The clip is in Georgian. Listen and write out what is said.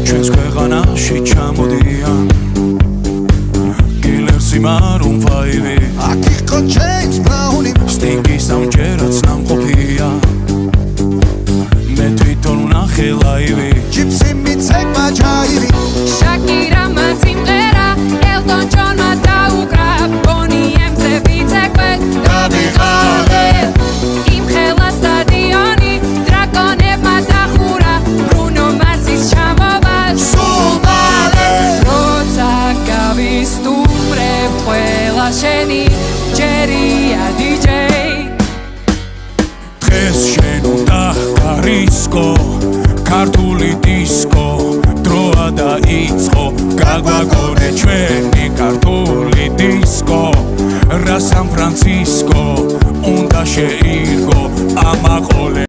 ჩვენს ქვეყანაში ჩამოდიან კილერსი მარუნ ფაივი აქ იყო ჯეიმს ბრაუნი სტინგი სამჯერაც ნამყოფია მე თვითონ ვნახე ლაივი ჯიპსი მიცეკმა ჯაივი შაკირამა სიმღერა ელტონ ჯონმა დაუკრა ბონი ემზე ვიცეკვე დავიღალე იმ ხელა სტადიონი დრაკონებმა დახურა ბრუნო მარსის ჩამოვა სულ მალე როცა გავისტუმრებ ყველა შენი ჯერია დიჯეი დღეს შენ უნდა ხარისკო ქართული დისკო დროა დაიწყო გაგვაგონე ჩვენი ქართული დისკო რა სან ფრანცისკო უნდა შეირგო ამაყოლე